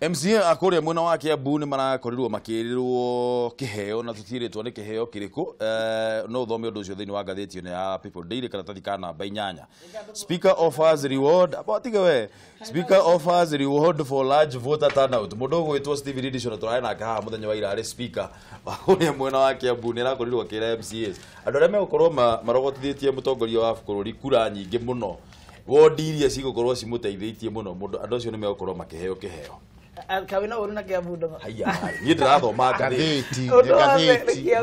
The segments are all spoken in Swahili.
MCA akuria mwena wa Kiambu ni marakorirwo makirirwo kiheo na tutiritwo ni kiheo kiriku no thome undu ucio thiini wa ngatheti ya People Daily karatathi ka namba 8. Speaker offers reward abotige we Speaker offers reward for large voter turnout. Mundu gwitwo Steve Ridishon turae na kaha muthenya wa ira ari speaker akuria mwena wa Kiambu ni arakorirwo kira MCAs andu aria megukorwo marogotithĩtie mutongoria wa bũrũri kura nyingĩ muno wodi iria cigũkorwo cimuteithĩtie muno mundu andu acio ni megukorwo makiheo kiheo Kawina uruna Kiambu haya ni ndirathoma ngatheti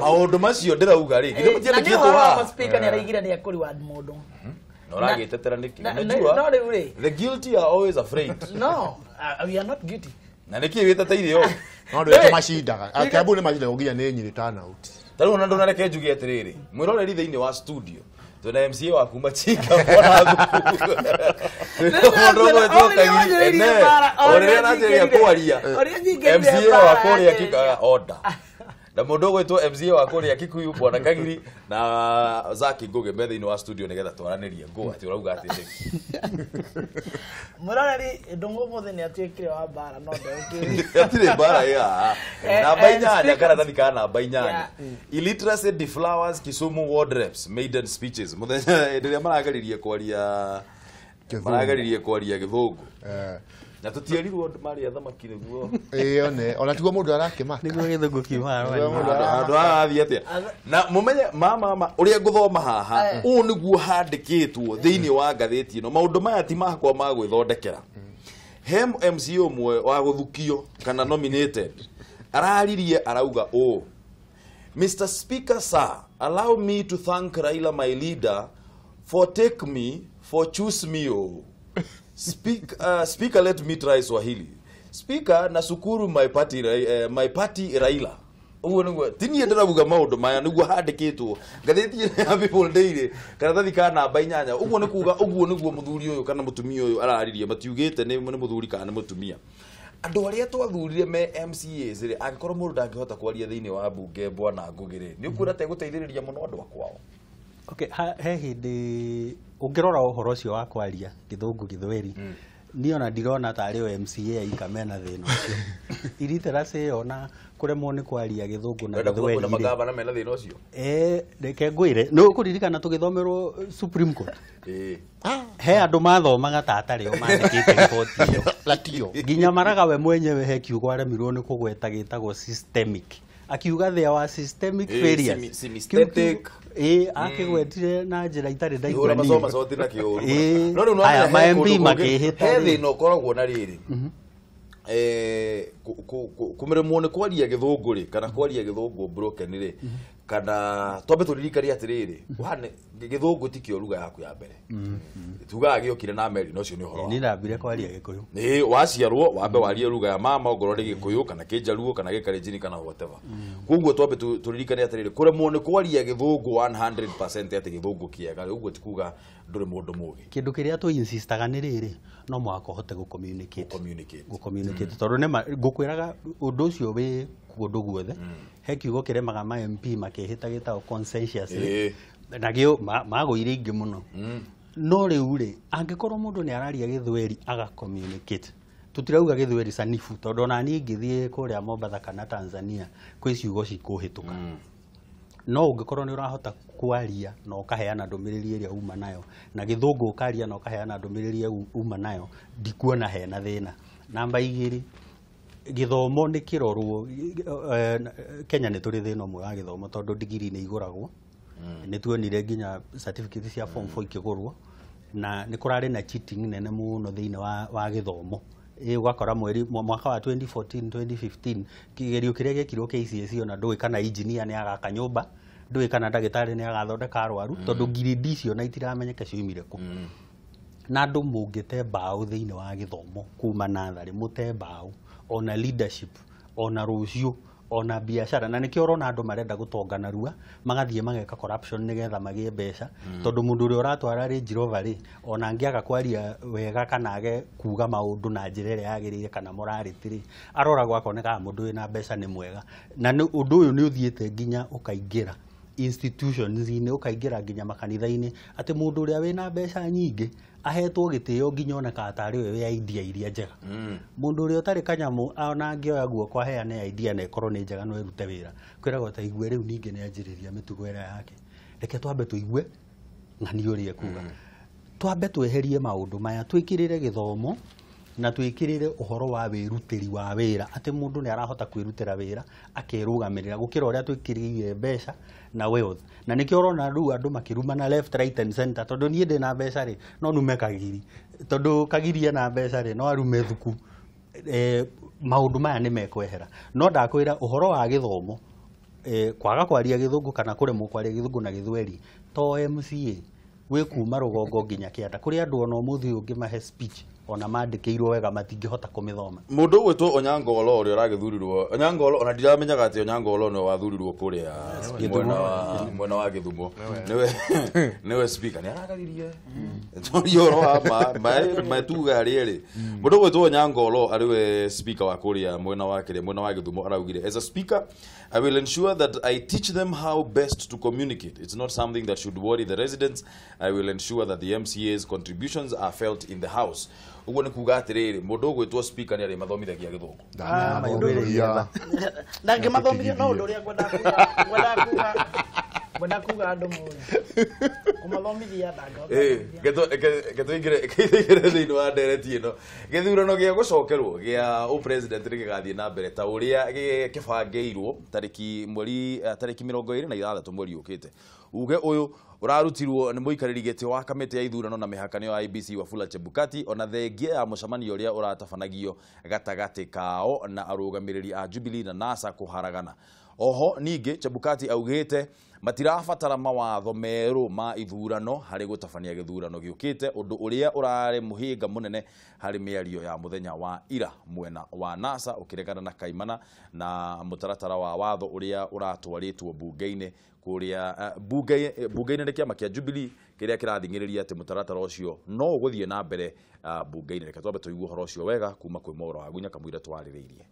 maundu macio ndirauga ri githe mutiandikitwo wa speaker ni araigire ni akuri wa mundu no ragitetera niki najua the guilty are always afraid no we are not guilty na niki witeteire yo no ndu macindaga Kiambu ni macindaga uginya ni nyiri turnout taru na ndu na reke njugi atiriri mwiroreri thiini wa studio tuna MCA wa kuma chika bona mundu gwetokagiri ene orire na njĩra kwaria MCA wa kuria kika order na mundu gwetwo MCA wa kuria Kikuyu bwana Kagiri na Zaki Nguge methiini wa studio nigetha twaranirie ngo ati urauga ati murarari Ndung'u Ũmũthĩ ni atuikire wa bara no atire bara ya namba 8 karatathi ka namba 8 illiteracy deflowers Kisumu ward reps maiden speeches muthenya ndiria maragaririe kwaria Gĩthũngũ na tutierirwo andu mari athamaki niguo one ona tiguo mundu arakimaka niguo Gĩthũngũ kiumara andu arathi atia na mumenye mama uria nguthoma haha u niguo handikitwo thiini wa ngatheti ino maundu maya ti makwa ma gwithondekera hem MCA umwe wa guthukio kana nominated araririe arauga Mr. Speaker sir, allow me to thank Raila my leader for choose me Speaker, let me try Swahili. Speaker, nasukuru my party Raila. Ugo niguo tini ndiravuga maundu maya niguo handikitwo ngatheti ya People Daily karatathi ka namba 8 ugo ni kuga uguo niguo muthuri uyu kana mutumia uyu araririe matiugite ni muthuri kana mutumia andu aria twathurire me MCAs ri angikorwo mundu ndangihota kwaria thiini wa bunge bwana Ngugire ni ukura te guteithiriria muno andu akwao. Okay, he hindi ungirora uhoro ucio wa kwaria Gĩthũngũ Gĩthweri ni ona ndirona tari o MCA ikamena thina ucio illiteracy ona kuremwo ni kwaria Gĩthũngũ na Gĩthweri na magavana mena thina ucio reke ngwire no kuririkana tugithomerwo Supreme Court he andu mathomaga tatari o mandikite report iyo latio ginya maraga we mwenyewe he kiugo aremirwo ni kugweta gitagwo systemic akiuga there was systemic failures systemic akigwetire na njira itari ndaigua ura masoma soti na kiuru no no aya ma MP makihita he thina ukoragwo na riri kumiremwo ni kwaria Gĩthũngũ ri kana kwaria Gĩthũngũ broken ri kana twambe turirikari atiriri wane Gĩthũngũ tikio ruga yaku ya mbere tugaga giokire na meri no cio ni horo ni ndambire kwaria Gĩkũyũ ni waciarwo wambe warie ruga ya mama ongoro ri Gĩkũyũ kana Kĩnjaruo kana Gĩkalenjin kana whatever koguo twambe turirikari atiriri kuremwo ni kwaria Gĩthũngũ 100% ati Gĩthũngũ kiega uguo tikuga nduri mundu mugi kindu kiria tu insistaga ni riri no mwako hote gu communicate tondu ne ngukwiraga undu ucio wi kundu guothe he kiugo kiremaga ma MP makihita gitao consensus na gio magwire ingi muno no riu ri angikorwo mundu ni araria Gĩthweri aga communicate tutirauga Gĩthweri sanifu tondu na ni ngithie kuria Mombasa kana Tanzania kwi ciugo cikuhituka no ungikorwo ni urahota kwaria na ukaheana ndumiriri iria uma nayo na Gĩthũngũ ukaria na ukaheana ndumiriri iria uma nayo ndikuona hena thina namba 2 githomo ni kirorwo Kenya ni turi thina umwe wa githomo tondu digiri ni iguragwo ni tuonire nginya certificate cia form 4 ikigurwo na ni kurari na cheating nene muno thiini wa githomo ugakora mwaka wa 2014 2015 kigerio kiria gekirwo KCSE ona ndui kana engineer ni agaka nyumba ndui kana ndagitari ni agathondeka arwaru tondu grade icio na itiramenyeka ciumire ku na andu mungite mbaũ thiini wa githomo kuma nathari mute mbaũ ona leadership ona rucio ona biashara na nikio urona andu marenda gutongana rua magathie mageka corruption nigetha magie mbeca tondu mundu uri uratwara Range Rover ri ona angiaga kwaria wega kana age kuga maundu na njira iria yagirire kana morality ri aroragwo akoneka mundu wina mbeca ni mwega na undu uyu ni uthiete nginya ukaingira institutions-inĩ ũkaingĩra nginya makanitha-inĩ atĩ mũndũ ũrĩa wĩna mbeca nyingĩ ahetwo gĩtĩo nginya oneka atarĩ we ya idea iria njega mũndũ ũrĩa ũtarĩ kanyamũ ona angĩoya guoko aheane idea na ĩkorwo nĩ njega no ĩrute wĩra kwĩragwo ta igue rĩu ningĩ nĩ anjĩrĩria mĩtugo ĩrĩa yake reke twambe tũigue ng'ani ũrĩa kuga twambe tweherie maũndũ maya twĩkĩrĩre gĩthomo na twĩkĩrĩre ũhoro wa wĩrutĩri wa wĩra atĩ mũndũ nĩ arahota kwĩrutĩra wĩra akerũgamĩrĩra gũkĩra ũrĩa twĩkĩrĩire mbeca na wealth na nĩkĩo ũrona rĩu andũ makĩrumana left right and center tondũ niĩ ndĩna mbeca rĩ no nume kagiri tondũ kagiri na mbeca rĩ no arume thuku maũndũ maya nĩ mekwehera no ndakwĩra ũhoro wa gĩthomo kwaga kwaria gĩthũngũ kana kũremwo kwaria gĩthũngũ na gĩthweri to MCA wĩ kuma rũgongo nginya kĩanda kũrĩ andũ ona ũmũthĩ ũngĩ mahe speech ona mandĩkĩirwo wega matingĩhota kũmĩthoma mũndũ ũgwĩtwo Onyangolo ũrĩa ũragĩthurirwo Onyangolo ona ndiramenyaga atĩ Onyangolo no wathurirwo kũrĩa mwena wa Gĩthumo nĩwe speaker nĩ aragaririe yoro matuga rĩrĩ mũndũ ũgwĩtwo Onyangolo arĩwe speaker wa kũrĩa mwena wa Gĩthumo araugire as a speaker I will ensure that I teach them how best to communicate. It's not something that should worry the residents. I will ensure that the MCA's contributions are felt in the house. Ugo ni kuga atiriri mundu ugwitwo speaker ni ari mathomithagia githungu ndangĩ mathomithia no ũndũ ũrĩa ngwenda kuga andũ mũno kũmathomithia getũingĩre thĩinĩ wa ndereti ĩno gĩthurano gĩa gũcokerwo gĩa Upresident nĩ gĩgathiĩ na mbere ta ũrĩa kĩbangĩirwo tarĩki 26 mweri ũkĩte uge ũyũ urarutirwo nĩ mũikarĩri gĩtĩ wa kamĩtĩ ya ithurano na mĩhakano ya IEBC Wafula Chebukati ona thengia ya mũcemanio ũrĩa ũratabanagio gatagatĩ kao na arũgamĩrĩri a Jubilee na NASA kũharagana. Oho ningĩ Chebukati augĩte matirabatara mawatho merũ ma ithurano harĩ gũtabania gĩthurano gĩũkĩte ũndũ ũrĩa ũrarĩ mũhĩnga mũnene harĩ mĩario ya mũthenya wa ira mwena wa NASA ũkĩregana na kaimana na mũtaratara wa watho ũrĩa ũratwarĩtwo bunge-inĩ kũrĩa bunge-inĩ nĩ kĩama kĩa Jubilee kĩrĩa kĩrathing'ĩrĩria atĩ mũtaratara ũcio no ũgũthiĩ na mbere bunge-inĩ. Reke twambe tũigue ũhoro ũcio wega kuma kwĩ Maũra wa Gunya kamũira twarĩrĩirie.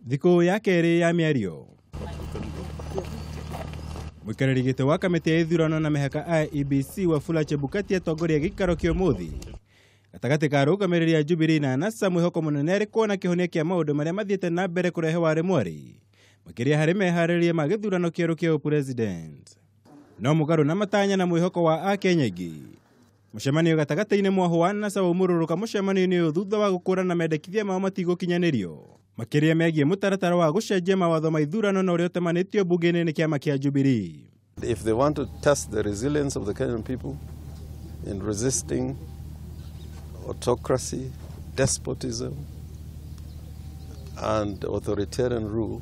Thikũ ya kerĩ ya mĩario mũikarĩri gĩtĩ wa kamĩtĩ ya ithurano na mĩhaka IEBC Wafula Chebukati atongoria gĩikaro kĩa ũmũthĩ gatagatĩ ka arũgamĩrĩri a Jubilee na NASA mwĩhoko mũnene arĩ kuona kĩhonia kĩa maũndũ marĩa mathiĩte na mbere kũrehe warĩ mwarĩ makĩria harĩ meharĩrĩria ma gĩthurano kĩerũ kĩa Ũpresident no mũgarũ na matanya na mwĩhoko wa Akenya aingĩ mũcemanio gatagatĩ-inĩ mwaho wa NASA waumũrũrũka mũcemanio-inĩ ũyũ thutha wa gũkũrana mendekithia mao matigũkinyanĩrio makĩria megiĩ mũtaratara wa gũcenjia mawatho ma ithurano na ũrĩa ũtemanĩtio bunge-inĩ nĩ kĩama kĩa Jubilee. If they want to test the resilience of the Kenyan people in resisting autocracy, despotism and authoritarian rule,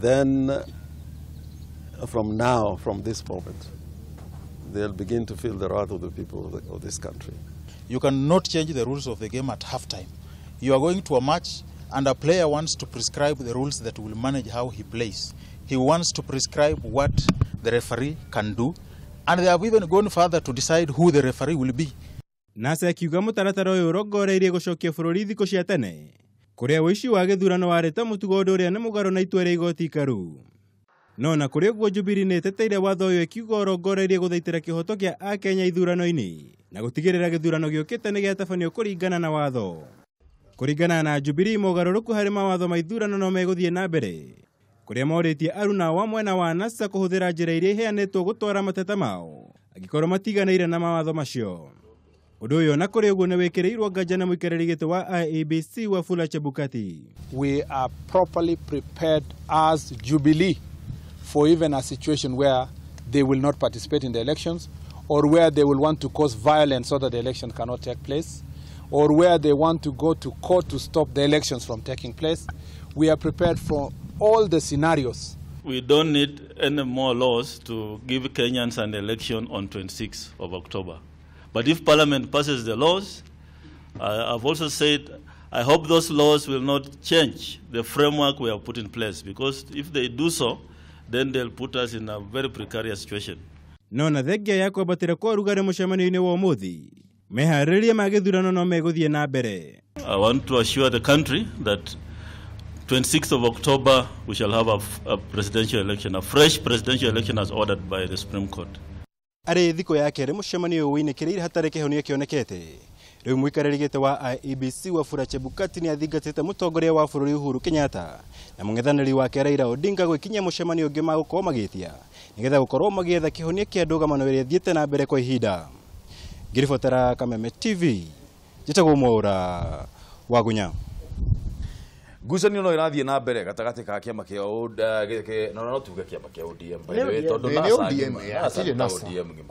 then from this moment, they'll begin to feel the wrath of the people of this country. You cannot change the rules of the game at halftime. You are going to a match and a player wants to prescribe the rules that will manage how he plays. He wants to prescribe what the referee can do, and they have even gone further to decide who the referee will be. NASA akiuga mũtaratara ũyũ ũrongoreirie gũcokia bũrũri thikũ cia tene kũrĩa ũici wa gĩthurano warĩte mũtugo ũndũ ũrĩa nĩ mũgarũ na itua rĩa igoti ikaru. No na kũrĩ ũguo Jubilee nĩ ĩteteire watho ũyũ ĩkiuga ũrongoreirie gũthaitĩra kĩhoto kĩa Akenya ithurano-inĩ na gũtigĩrĩra gĩthurano gĩũkĩte nĩ gĩatabanio kũringana na watho. Kũringana na Jubilee mogarũrũku harĩ mawatho ma ithurano no megũthiĩ na mbere kũrĩa morĩtie aruna wa mwena wa NASA kũhũthĩra njĩra iria iheanĩtwo gũtwara mateta mao angĩkorwo matiganĩire na mawatho macio. Ũndũ ũyũ na kũrĩ ũguo nĩ wĩkĩrĩirwo nganja na mũikarĩri gĩtĩ wa IEBC Wafula Chebukati. We are properly prepared as Jubilee for even a situation where they will not participate in the elections or where they will want to cause violence so that the election cannot take place, or where they want to go to court to stop the elections from taking place. We are prepared for all the scenarios. We don't need any more laws to give Kenyans an election on 26th of October. But if Parliament passes the laws, I've also said I hope those laws will not change the framework we have put in place, because if they do so, then they'll put us in a very precarious situation. No na thengia ya kwambatĩra kwa ũrugarĩ mũcemanio-inĩ wa ũmũthĩ meharĩrĩria ma gĩthurano no megũthiĩ na mbere. I want to assure the country that 26th of October, we shall have a presidential election, a fresh presidential election as ordered by the Supreme Court. Arĩ thikũ ya kerĩ mũcemanio wĩinĩkĩrĩire hatarĩ kĩhonia kĩonekete. Rĩu mũikarĩri gĩtĩ wa IEBC Wafula Chebukati nĩ athingatĩte mũtongoria wa bũrũri Uhuru Kenyatta na mũng'ethanĩri wake Raila Odinga gwĩkinyia mũcemanio ũngĩ magũkorwo magĩtia nĩgetha gũkorwo magĩetha kĩhonia kĩa ndũgamano ĩrĩa ĩthiĩte na mbere kwa ihinda. Ngĩribotera Kameme TV, njĩtagwo Mwaũra wa Gunya. Ngucanio no irathiĩ na mbere gatagatĩ ka kĩama kĩa no tuge kĩama kĩa ODM by the way tondũ NASA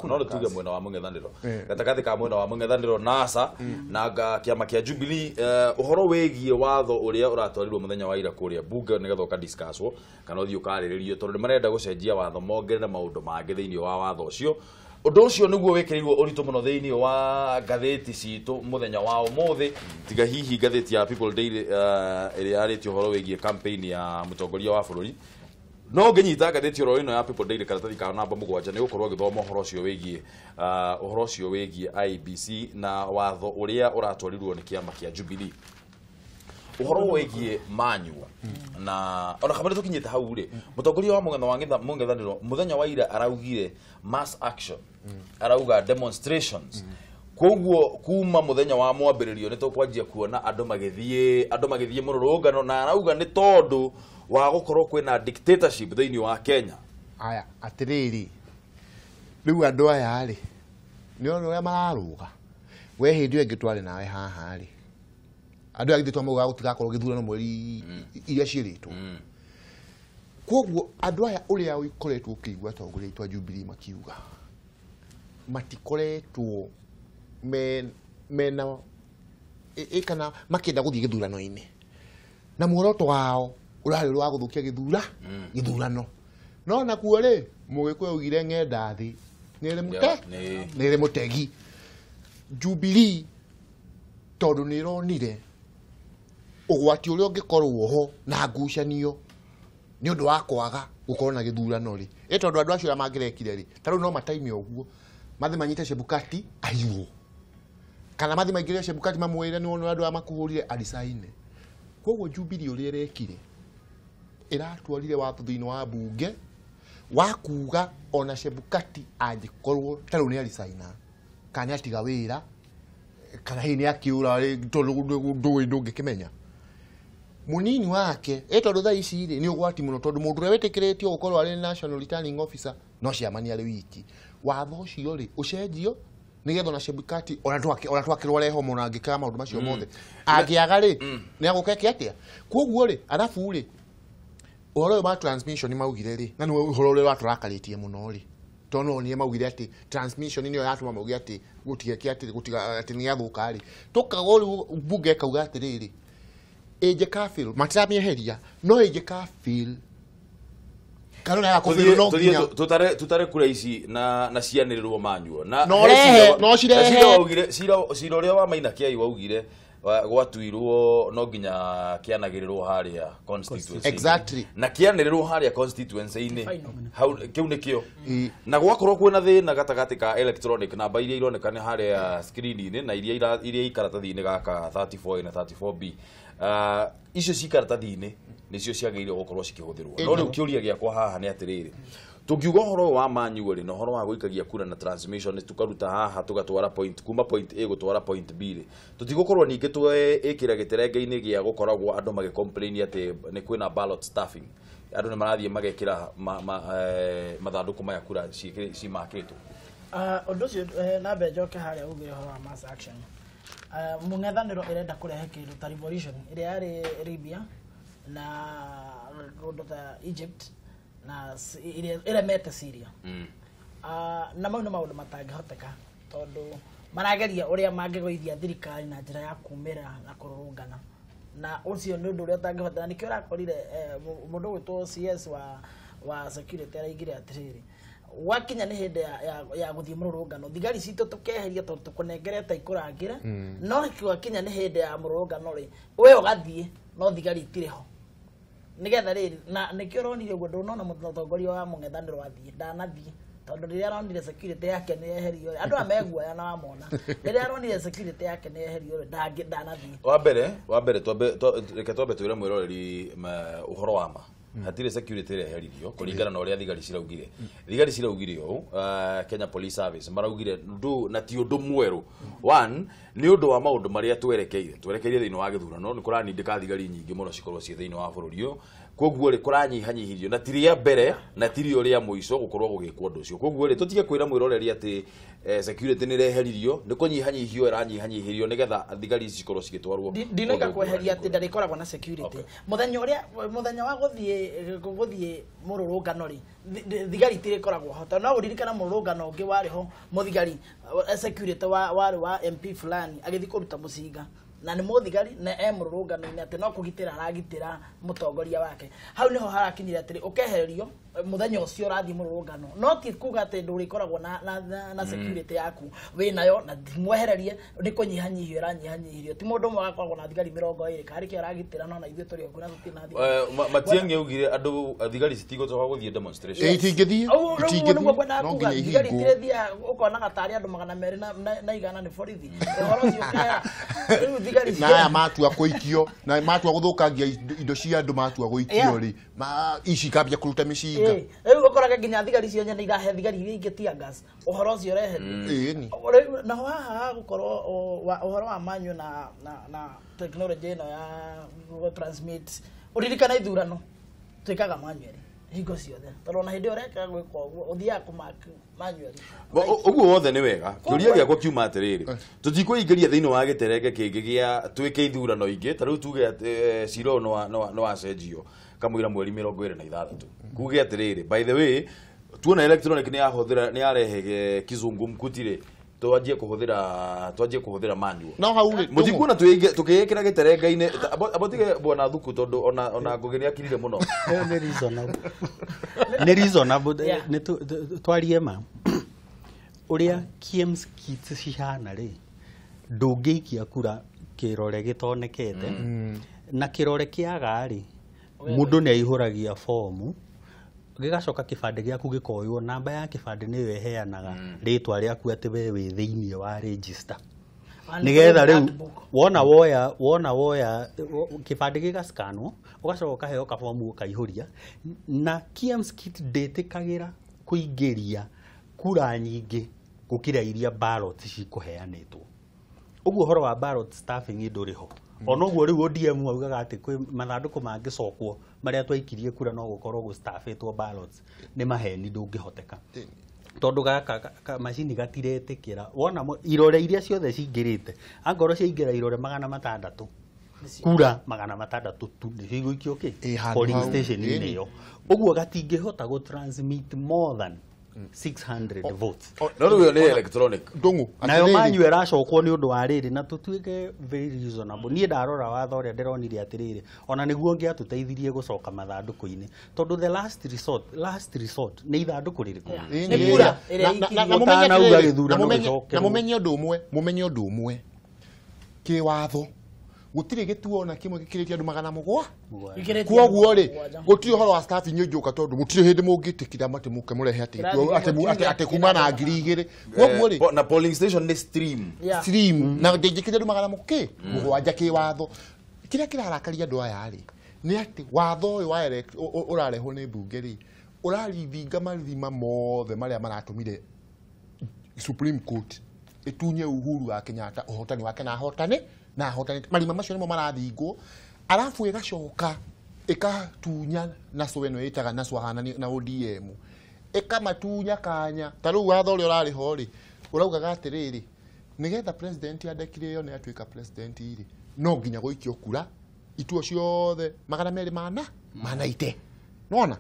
no tuge mwena wa mũng'ethanĩro gatagatĩ ka mwena wa mũng'ethanĩro NASA na kĩama kĩa Jubilee ũhoro wĩgiĩ watho ũrĩa ũratwarirwo mũthenya wa ira kũrĩa bunge nĩgetha ũkadiscusswo kana ũthiĩ ũkarĩrĩrio tondũ nĩ marenda gũcenjia watho mongerere maũndũ mangĩ thĩinĩ wa watho ũcio. Ũndũ ũcio nĩguo wĩkĩrĩirwo ũritũ mũno thĩinĩ wa ngathĩti citũ mũthenya wa ũmũthĩ tiga hihi ngathĩti ya People Daily ĩrĩa yarĩtio ũhoro wĩgiĩ campaign ya mũtongoria wa bũrũri. No ngĩnyita ngathĩti oro ĩno ya People Daily karatathi ka namba 7 nĩ gũkorwo gĩthoma ũhoro ũcio wĩgiĩ IEBC na watho ũrĩa ũratwarirwo nĩ kĩama kĩa Jubilee. Ũhoro wĩgiĩ manyua na ona kama tũkinyĩte hau rĩ mũtongoria wa mũng'ethanĩro mũthenya wa ira araugire mass action arauga demonstrations koguo kuma mũthenya wa mwambĩrĩrio nĩ tũkwanjia kuona andũ magĩthiĩ mũrũrũngano na arauga nĩ tondũ wa gũkorwo kwĩna dictatorship thĩinĩ wa Kenya. Aya atĩrĩrĩ rĩu andũ aya rĩ nĩ ũrĩa mararũga we hĩndĩ ĩngĩ twarĩ nawe haha rĩ andũ agithĩtwo mauga gũtigakorwo gĩthurano mweri iria ciĩrĩtwo koguo andũ aya ũrĩa ũkoretwo ũkĩigua atongoria aitũ a Jubilee makiuga matikoretwo mena kana makĩenda gũthiĩ gĩthurano-inĩ na muoroto wao ũrarĩ wa gũthũkia gĩthurano no nakuo rĩ mũgĩkũyũ augire ng'enda thĩ nĩrĩ mũtegi Jubilee tondũ nĩ ĩronire ũgwati ũrĩa ũngĩkorwo ho na ngucanio nĩ ũndũ wa kwaga gũkorwo na gĩthurano rĩ tondũ andũ acio mangĩrekire rĩ tarũ no mataime ũguo mathe manyite Chebukati aiywo kana mathe maingĩre Chebukati mamwĩre nĩ andũ amakũhũrire arisaine. Koguo Jubilee ũrĩa ĩrekire ĩratwarire watho thĩinĩ wa bunge wa kuga ona Chebukati angĩkorwo tarũ nĩ arisaina kana atiga wĩra kana hihi nĩ akĩũra rĩ tondũ ndũngĩkĩmenya munini wake tondũ thaa ici rĩ nĩ ũgwati mũno tondũ mũndũ ũrĩa wĩtĩkĩrĩtio gũkorwo arĩ national returning officer no ciamania arĩ wiki watho ũcio rĩ ũcenjio nĩgetha na Chebukati ona twakĩrwo reho mũno angĩkaga maũndũ macio mothe angĩaga rĩ nĩ agũkeke atĩa. Koguo rĩ arabu rĩ ũhoro wa transmission maugire rĩ na nĩ ũhoro ũrĩa watũrakarĩtie mũno rĩ tondũ nĩ maugire atĩ transmission nĩyo yatũma mauge atĩ gũtigeke atĩ nĩ athũka rĩ tũkaga rĩu bunge kauga atĩrĩrĩ ĩngĩkabĩl matiramĩeheria no ĩngĩkabĩl kana na yakũbĩl no nginya tutare kura ici na cianĩrĩrwo manyuo na no cirehe cira ũrĩa wa Maina Kĩai waugire gwatuirwo no nginya kĩanagĩrĩrwo harĩa constituency exactly na kĩanĩrĩrwo harĩa constituency-inĩ hau kĩu nĩkĩo na gwakorwo kwĩna thĩna gatagatĩ ka electronic namba iria ironekana harĩa screen-inĩ na iria ikaratathi-inĩ gaka 34A na 34B icio cikaratathi-inĩ nĩcio ciagĩrĩire gũkorwo cikĩhũthĩrwo no rĩu kĩũria gĩakwa haha nĩ atĩrĩrĩ tũngiuga ũhoro wa manyuo rĩ na ũhoro wa gũikagia kura na transmission tukaruta haha tugatwara point kuma point A gũtwara point B rĩ tutigũkorwo ningĩ twĩkĩra gĩterenge-inĩ gĩa gũkoragwo andũ magĩcomplain atĩ nĩ kwĩna ballot stuffing andũ nĩ marathiĩ magekĩra mathandũkũ maya kura cimakĩtwo. Ũndũ ũcio na mbe njoke harĩa ugire ũhoro wa mass action mũng'ethanĩro ĩrenda kũrehe kĩndũ ta revolution ĩrĩa yarĩ Libya na kũndũ ta Egypt na iremete Syria na mau nĩ maũndũ matangĩhoteka tondũ marageria ũrĩa mangĩgũithia thirikari na njĩra ya kumĩra na kũrũrũngana na ũcio nĩ ũndũ ũrĩa ũtangĩhoteka nĩkĩo ũrakorire mũndũ gwĩtwo CS wa security araigire atĩrĩrĩ wakinya nĩ hĩndĩ ya gũthiĩ mũrũrũngano thigari citũ tũkeheria tondũ tũkũnengerete ikũrangĩre no wakinya nĩ hĩndĩ ya mũrũrũngano rĩ we ũgathiĩ no thigari itirĩ ho nigetha riri na nikio ronire uguo ndunona mutongoria wa mung'ethaniro athii ndanathii tondu riria aronire security yake ni eherio andu ameguoya na wamona riria aronire security yake ni eherio ndanathii wa mbere reke twambe twire mwiroreri uhoro wa ma hatire security reheririo kuringana na uria thigari ciraugire u Kenya Police Service maraugire ndu na ti undu mweru one ni undu wa maundu maria twerekeire thiini wa githurano ni kuranindika thigari nyingi muno cikorwo cie thiini wa bururi uyu koguo ri kuranyihanyihirio na tiria mbere na tirio ria muico gukorwo gugikwo ndu ucio koguo ri tutige kwira mwiroreri ati security ni reheririo ni kunyihanyihio iranyihanyihirio nigetha thigari ici cikorwo cigitwarwo ndinoika kweheria ati ndarikoragwo na security muthenya wa guthie mururungano ri thigari tirikoragwo hota no uririkana mururungano ungi wariho muthigari security wari wa MP fulani agithi kuruta mucinga na ni muthigari na mururungano ni ati no kugitira aragitira mutongoria wake hau niho harakinyira ati ukehererio muthenya ucio rathi mururungano no ti kuga ati ndurikoragwo na security yaku we nayo na mwehererie ni kunyihanyihio ranyihanyihirio ti mundu mwe agakoragwo na thigari 20 kari ki aragitira no na ithuĩ turi okuna tutina thigari Matiang'i augire andu thigari citigũcoka guthie demonstration itingithie no nginya thigari tirethia ukona gatari andu 200 na igana ni borithi uhoro ucio kaya thigari na matua kuikio na matua guthukangia indo cia andu matua guikio ri ici kambia kuruta mĩcinga riu ukoraga nginya thigari cio nyene irahe thigari iria ingĩ tia gas uhoro ucio reherio na haha gukorwo uhoro wa manyu na technology ino ya Google Transmit uririkana ithurano twikaga manually hingo ciothe tondu na hindi ureka gwika uguo uthia kumark manually uguo wothe ni wega kiuria giakwa kiuma atiriri tutikuingiria thiini wa giterenge kingi gia twike ithurano ingi ta riu tuge ciro no wacenjio kamwira mweri 26 kuge atiriri by the way tuona electronic ni yarehe kizungu mkutire twanjie kuhuthira manual no hau mutikuna tukiyekira giterenga-ini abotige bwana thuku tondu ona ngugeni akirire muno ni reasonable ni twarie ma uria KMS kits cihana ri ndungiikia kura kirore gitonekete na kirore kiaga ri mundu ni aihuragia fomu gigacoka kibande giaku gikoywo namba ya kibande niyo eheanaga ritwa riaku ati we wi thiini wa register nigetha riu wona woya kibande gigascanwo ugacoka ukaheo kabomu ukaihuria na KMS kit ndetikagira kuingiria kura nyingi gukira iria ballot cikuheanitwo uguo horo wa ballot staffing nduriho onoguo riu ODM augaga ati kwi mathanduku mangicokwo maria twaikirie kura no gukorwo gu staffitwo ballots ni maheni ndungihoteka tondu gaka machine gatiretikira wona irore iria ciothe cingirite angoro ciingira irore 600 kura 600 tu ndigũikio ki polling station niyo uguo gatingihota go transmit more than 600 votes no riu ni electronic Ndung'u nayo manyu eracokwo ni undu wa riri na tutuike very reasonable nie ndarora watho ria ndironire atiriri ona niguo ngiatuteithirie gucoka mathanduku-ini tondu the last resort ni ithanduku ririku na mumenye undu umwe kiwatho gutire gituona kimwe gikiritie andu 700 kwoguo ri gutire horo wa staff nyujuka tondu gutire hindi mungitikira mate muke murehe ati kuma na 2000 kwoguo ri na polling station ni stream na ndingikire andu 700 mugwanja kiwatho kiria kirarakaria andu aya ri ni ati watho uyu wa urareho ni mbunge ri urarithinga marithima mothe maria maratumire Supreme Court itunye Uhuru wa Kenyatta uhotani wake na hotani marima macio nimo marathingwo arafu igacoka ikatunya naco eno itaga naco hana na ODM ikamatunya kanya ta riu watho uri urariho ri uraugaga atiriri nigetha president andekire yo ni atuika president iri no nginya guikio kura ituo ciothe 200 manaite nona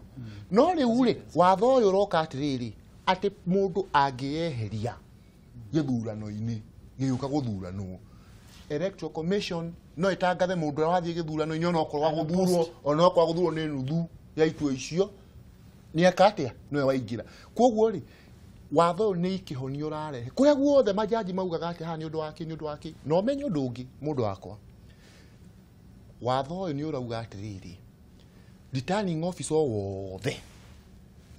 no riu ri watho uyu uroka atiriri ati mundu angieheria githurano-ini giuka guthuranwo Electoral Commission no itangathe mundu wathie githurano inyo okorwa guthurwo ona okorwa guthurwo ni nuthu ya ituo icio ni akatia no waingira koguo ri watho ni ikihonio rarehe kuria guothe majaji maugaga ati ha ni undu waki no menyo ndungi mundu wakwa watho ni urauga atiriri returning officer wothe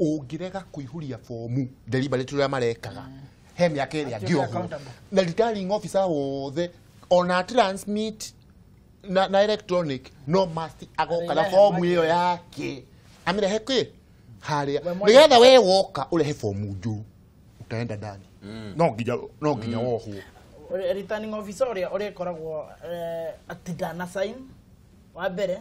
ũngĩrega kũihũria fomu deliberate ũrĩa marekaga he mĩaka ĩrĩa angĩohwo na returning officer wothe ona transmit na electronic no must agoka na fomu ĩyo yake amĩrehe kwĩ harĩa nĩgetha we woka ũrehe fomu njũru utaenda ndani no nginya wohwo returning officer ũrĩa koragwo atĩ ndana sign wa mbere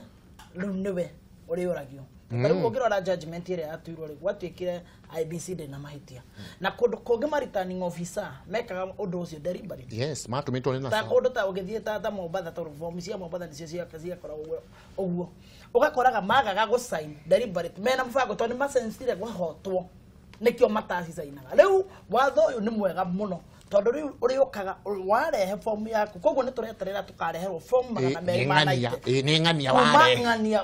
rĩu nĩwe ũrĩũragio rĩu ũngĩrora judgment ĩrĩa yatuirwo rĩ gwatuĩkire IEBC ndĩna mahĩtia na kũndũ kũngĩ ma returning officer mekaga ũndũ ũcio deliberate yes matũmĩtwo nĩ NASA ta kũndũ ta ũgĩthiĩ ta Mombatha ta form cia Mombatha nĩcio ciakoragwo ũguo ũgakoraga magaga gũ sign deliberate mena mũbango tondũ nĩ masensire gwahotwo nĩkĩo matasi sainaga rĩu watho ũyũ nĩ mwega mũno tondũ rĩu ũrĩũkaga warehe form yaku koguo nĩ tũreterera tũkareherwo form magana merĩ ma naite nĩ ng'ania warehe ng'ania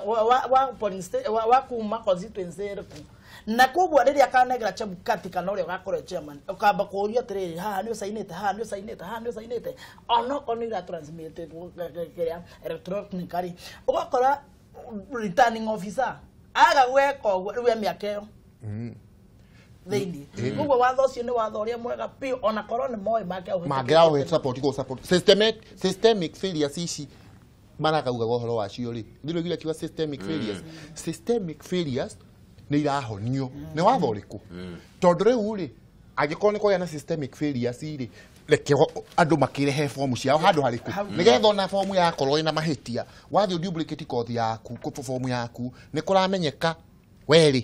wa kuma constituency ĩrĩkũ na koguo rĩrĩa kanegera Chebukati kana ũrĩa ũgakorwo chairman ũkamba kũũria atĩrĩrĩ haha nĩ ũsainĩte haha nĩ ũsainĩte haha nĩ ũsainĩte onokorwo nĩ iratransmitted kĩrĩa electronically ũgakora returning officer aga gweka ũguo rĩu mĩaka ĩyo thĩinĩ koguo watho ũcio nĩ watho ũrĩa mwega piũ ona korwo nĩ moĩ mangĩra support systemic failures ici maragauga ũhoro wacio rĩ ndĩrũgire kiuga systemic failures nĩ irahonio nĩ watho ũrĩkũ tondũ rĩu rĩ angĩkorwo nĩ kũgĩa na systemic failures rĩ reke andũ makĩrehe fomu ciao handũ harĩkũ nĩgetha ona fomu yakorwo ĩna mahĩtia wathiĩ duplicate code yaku fomu yaku nĩ kũramenyeka werĩ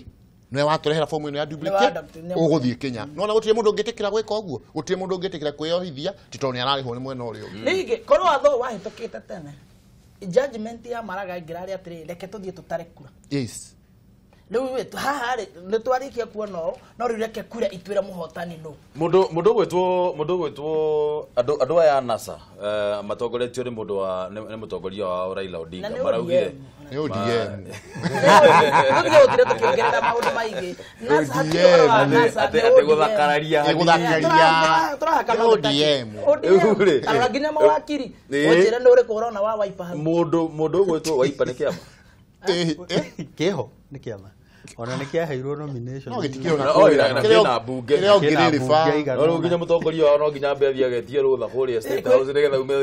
nĩ watũrehera fomu ĩno ya duplicate ũgũthiĩ Kenya nona gũtirĩ mũndũ ũngĩtĩkĩra gwĩka ũguo gũtirĩ mũndũ ũngĩtĩkĩra kwĩyohithia tondũ nĩ ararĩhwo nĩ mwena ũrĩa ũngĩ ningĩ korwo watho wahĩtũkĩte tene judgment ya maraga ngĩrarĩ atĩrĩ reke tũthiĩ tũtare kura yes rĩu haha rĩ nĩ twarĩkia kuona no rĩu reke kura ituĩre mũhotani no mũndũ gwĩtwo andũ aya NASA matongoretio nĩ mũtongoria wa Raila Odinga maraugire nĩ ODM ndio tũkĩongerera maũndũ maingĩ atĩ gũthakararia tũrahaka ODM kana nginya mawakiri ũnjĩre nĩ ũrĩkũ ũrona wa Wiper hau mũndũ gwĩtwo Wiper nĩ kĩama kĩho nĩ kĩama ona nĩ kĩaheirwo nomination no gĩtikĩona kĩrĩa mbunge kĩrĩa ũngĩrĩrĩba no nginya mũtongoria wao no nginya mbethi agetie rũtha kũrĩa State House nĩgetha ume wa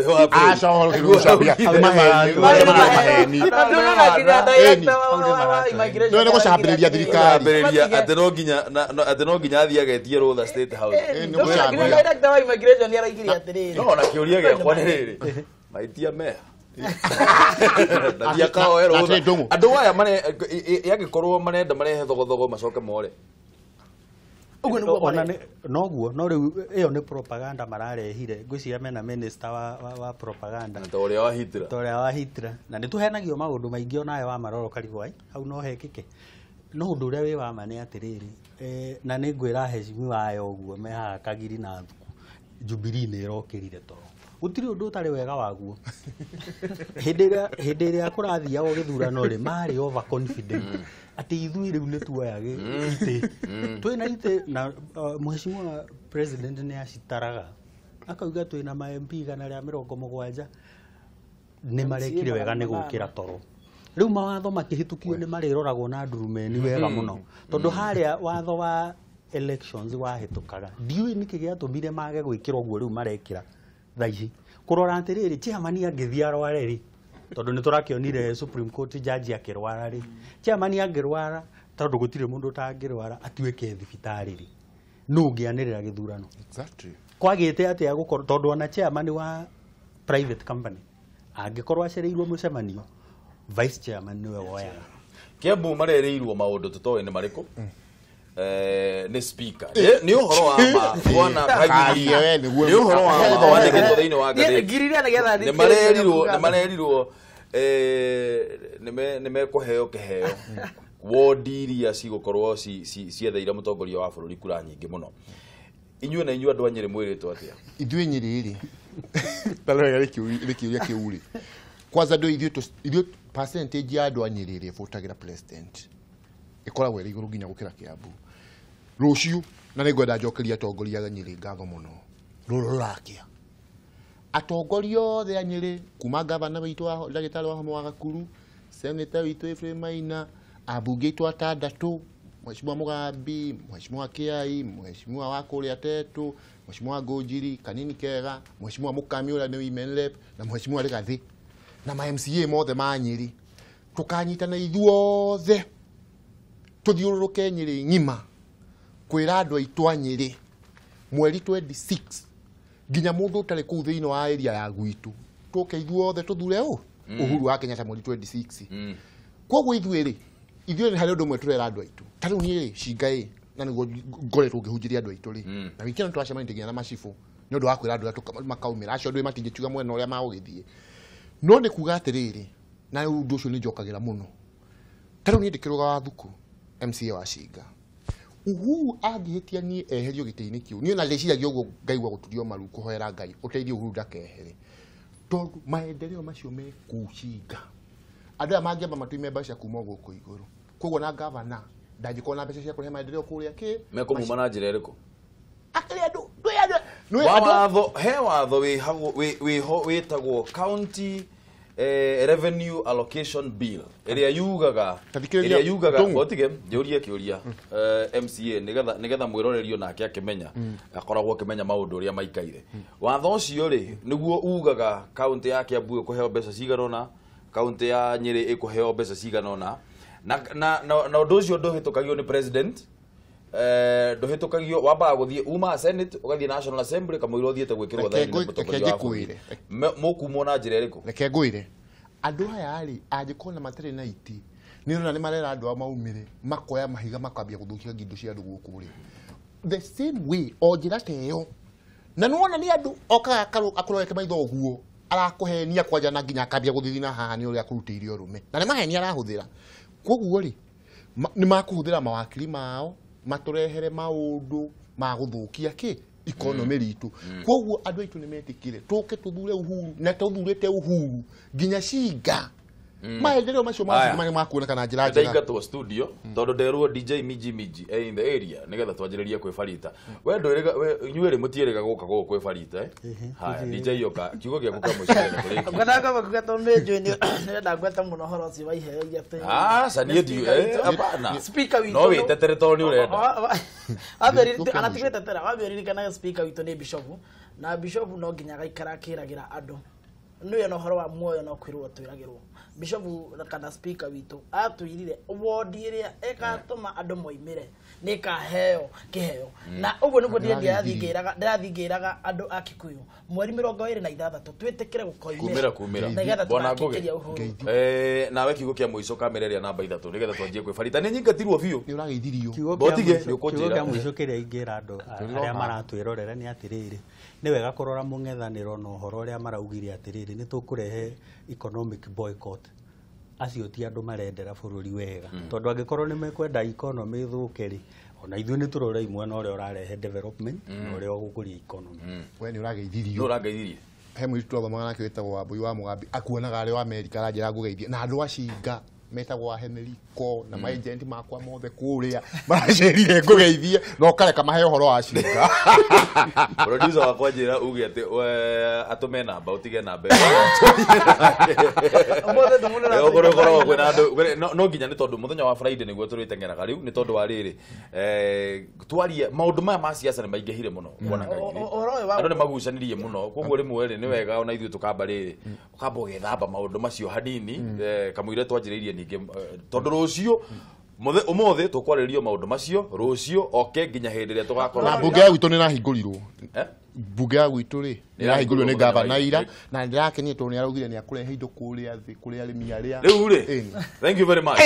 no nĩ gũcambĩrĩria thirikari atĩ no nginya athiĩ agetie rũtha State House director wa immigration nĩaraigire atĩrĩrĩ no na kĩũria gĩakwa nĩ rĩrĩ maitia meha ndathia kaoero andũ aya yagĩkorwo marenda marehe thogothogo macoke more noguo no rĩu ĩyo nĩ propaganda mararehire ngwĩciria mena minister wa propaganda ta ũrĩa wa Hitler na nĩ tũhenagio maũndũ maingĩ onawe wa maroro karigwai hau no hekĩke no ũndũ ũrĩa wĩ wama nĩ atĩrĩrĩ na nĩ ngwĩra hecimi wayo ũguo me haha Kagiri na Thuku Jubilee nĩ ĩrokĩrire toro gũtirĩ ũndũ ũtarĩ wega waguo hĩndĩ ĩrĩa kũrathiaga gĩthurano rĩ marĩ over confident atĩ ithuĩ rĩu nĩ tuoya itĩ twĩna itĩ na mheshimiwa president nĩ acitaraga akauga twĩna ma MP igana rĩa 70 nĩ marekire wega nĩ gũkĩra toro rĩu mawatho makĩhĩtũkio nĩ marĩroragwo na ndurumeni wega mũno tondũ harĩa watho wa elections wahĩtũkaga ndiũĩ nĩkĩ gĩatũmire mage gwĩkĩra ũguo rĩu marekĩra thaici kurora atĩrĩrĩ chairman angĩthia arware rĩ tondũ nĩ tũrakĩonire Supreme Court judge akĩrwara rĩ chairman angĩrwara tondũ gũtirĩ mũndũ tangĩrwara atuĩke thibitarĩ rĩ nũ ũngĩanĩrĩra gĩthurano exactly kwagĩte atĩa gũkorwo tondũ ona chairman wa private company angĩkorwo acereirwo mũcemanio vice chairman nĩwe woyaga Kiambu marerĩirwo maũndũ tũtoĩ nĩ marĩkũ nĩ speaker nĩ ũhoro wa ma bwana Kagiri nĩ ũhoro wa ma wandĩkĩtwo thĩinĩ wa ngathĩti nĩ marerirwo nĩ mekũheo kĩheo wodi iria cigũkorwo cietheire mũtongoria wa bũrũri kura nyingĩ mũno inyuĩ na inyuĩ andũ a Nyĩrĩ mwĩrĩtwo atĩa ithuĩ Nyĩrĩ rĩ tarega rĩkĩũria kĩũrĩ kwanza ithuĩ percentage ya andũ a Nyĩrĩ rĩ votagĩra president ikoragwo ĩrĩ igũrũ nginya gũkĩra Kiambu rũciũ na nĩ ngwenda njokeria atongoria a Nyĩrĩ ngatho mũno rũrakĩa atongoria othe a Nyĩrĩ kuma gavana witũ wa ndagĩtarĩ wa Gakuru senator witũ Ephraim Maina Abunge itũ atandatũ, Mheshimiwa Mugambi, Mheshimiwa Kiai, Mheshimiwa wa kũrĩa Tetu, Mheshimiwa Ngũnjiri, Kanini Kega, Mheshimiwa Mũkami ũrĩa nĩ women rep na Mheshimiwa Rigathi na ma MCA mothe ma Nyĩrĩ tukanyitana ithuothe tuthiũrũrũke Nyĩrĩ ng'ima kwĩra andũ aitũ a Nyĩrĩ mweri 26 nginya mũndũ ũtarĩ kũu thĩinĩ wa area ya gwitũ tũke ithuothe tuthure Uhuru wa Kenyatta mweri 26 koguo ithuĩ nĩ harĩ ũndũ ũmwe tũrera andũ aitũ ta rĩu niĩ cinga na nĩguo ngoretwo ngĩhunjĩria andũ aitũ na wiki ĩno twacemania nginya na macibũ nĩ ũndũ wa kwĩra andũ arĩa makaumĩra acio andũ matingĩtuga mwena ũrĩa magũgĩthiĩ no nĩ kuga atĩrĩrĩ na ũndũ ũcio nĩ njokagĩra mũno ta rĩu niĩ ndĩkĩrũga wa thukũ MCA wa Cinga Uhuru angĩhĩtia niĩ eherio gĩtĩ-inĩ kĩu niĩ na ndĩciragia ũguo ngaigua gũturio maru kũhoera Ngai ũteithie Uhuru ndakehere tondũ maendeleo macio me kũu Cinga andũ aya mangĩamba matuime mbeca kuma gũkũ igũrũ koguo na gavana ndangĩkorwo na mbeca cia kũrehe maendeleo kũrĩa kĩ mekũmuma na njĩra ĩrĩkũ akĩrĩ andũ watho he watho wĩho wĩtagwo county revenue allocation bill ĩrĩa yugaga otige njũrie kĩũria MCA nĩgetha mwĩrorerio nake akĩmenya akoragwo akĩmenya maũndũ ũrĩa maikaire watho ũcio rĩ nĩguo ugaga county ya Kiambu ĩkũheo mbeca cigana ũna county ya Nyĩrĩ ĩkũheo mbeca cigana ũna na ũndũ ũcio ndũhĩtũkagio nĩ president ndũhĩtũkagio wambaga gũthiĩ uma Senate ũgathiĩ National Assembly kamũira ũthiĩte gwĩkĩrwo thaĩri mũkumwo na njĩra ĩrĩkũ reke ngwĩre andũ aya rĩ angĩkorwo na matarĩ na iti nĩ ũrona nĩ marera andũ a maumĩre makoya mahiga makambia gũthũkia ngindo cia andũ gũkũ rĩ the same way o njĩra ta ĩyo na nĩ wona nĩ andũ okaga akũrorete maitho ũguo arakũhenia kwanja na nginya akambia gũthithina haha nĩ ũrĩa akũrutĩire ũrũme na nĩ mahenia arahũthĩra koguo rĩ nĩ makũhũthĩra mawakiri mao matũrehere maũndũ ma gũthũkia kĩ economy ritũ koguo andũ aitũ nĩ metĩkire tũke tuthure Uhuru na tuthurĩte Uhuru nginya Cinga maendeleo macio makuoneka na njĩra njega ndaingatwo studio tondũ nderwo DJ Miji in the area nĩgetha twanjĩrĩrie kwĩbarita we ndũrĩga inyuĩ mũtiĩrĩga gũka gũkũ kwĩbarita haya DJ yoka kiugo gĩaku ka mũcere kũrĩ nganaga gũkũgeta mĩnjũ nĩenda ngweta mũno horo ũcio wa iheo iria sanie ndio hapana speaker witũ no wĩtetere tondũ nĩ ũrenda anatigwetetera wambĩrĩrikanaga speaker witũ nĩ Bishop na Bishop no nginya gaikara akĩragĩra andũ nĩwe no horo wa muoyo no kwĩrwo twĩragĩrwo Bishop kana speaker witũ atwirire wodi ĩrĩa ĩgatũma andũ moimĩre nĩ kaheo kĩheo na ũguo nĩguo ndĩrathingĩraga andũ a Kikuyu mweri 26 twĩtĩkĩre gũkoimĩra kumĩra bona ngũge nawe kiugo kĩa mũico kamera ĩrĩa namba 3 nĩgetha twanjie kwĩbarita nĩ nyingatirwo biũ nĩ ũrageithirio botige kiugo kĩa mũico kĩrĩa ingĩra andũ arĩa maratwĩrorera nĩ atĩrĩrĩ nĩ wega kũrora mũng'ethanĩro na ũhoro ũrĩa maraugire atĩrĩrĩ nĩ tũkũrehe economic boycott acio ti andũ marendera bũrũri wega tondũ angĩkorwo nĩ mekwenda economy thũke rĩ ona ithuĩ nĩ tũrora imwe na ũrĩa ũrarehe development na ũrĩa ũgũkũria economy we nĩ ũrageithirio he mũirĩtu twathomaga nake wĩtagwo Wambui wa Mugambi akuonaga arĩ wa Amerika aranjĩra ngũgeithie na andũ a Cinga metagwo Henrico na maagent makwa mothe kũrĩa maracerire ngũgeithie no kareka mahe ũhoro wa Cinga producer wakwa njĩra uge atĩ atũme namba ũtige namba no nginya nĩ tondũ mũthenya wa Friday nĩguo tũrĩteng'eraga rĩu nĩ tondũ wa rĩrĩ twarie maũndũ maya ma siasa nĩ maingĩhire mũno kuona andũ nĩ magucanirie mũno koguo rĩmwe rĩ nĩ wega ona ithuĩ tũkamba rĩrĩ ũkamba ũgethamba maũndũ macio hanini kamũira twanjĩrĩirie ningĩ tondũ rũciũ ũmũthĩ tũkwarĩrĩrio maũndũ macio rũciũ oke nginya hĩndĩ ĩrĩa tũgakorwo na mbunge ya gwitũ nĩ ĩrahingũrirwo mbunge ya gwitũ rĩ nĩ ĩrahingũrirwo nĩ gavana ira na ndĩrakenie tondũ nĩ araugire nĩ akũrehe indo kũrĩa thĩ kũrĩa arĩmi arĩa rĩu rĩ thank you very much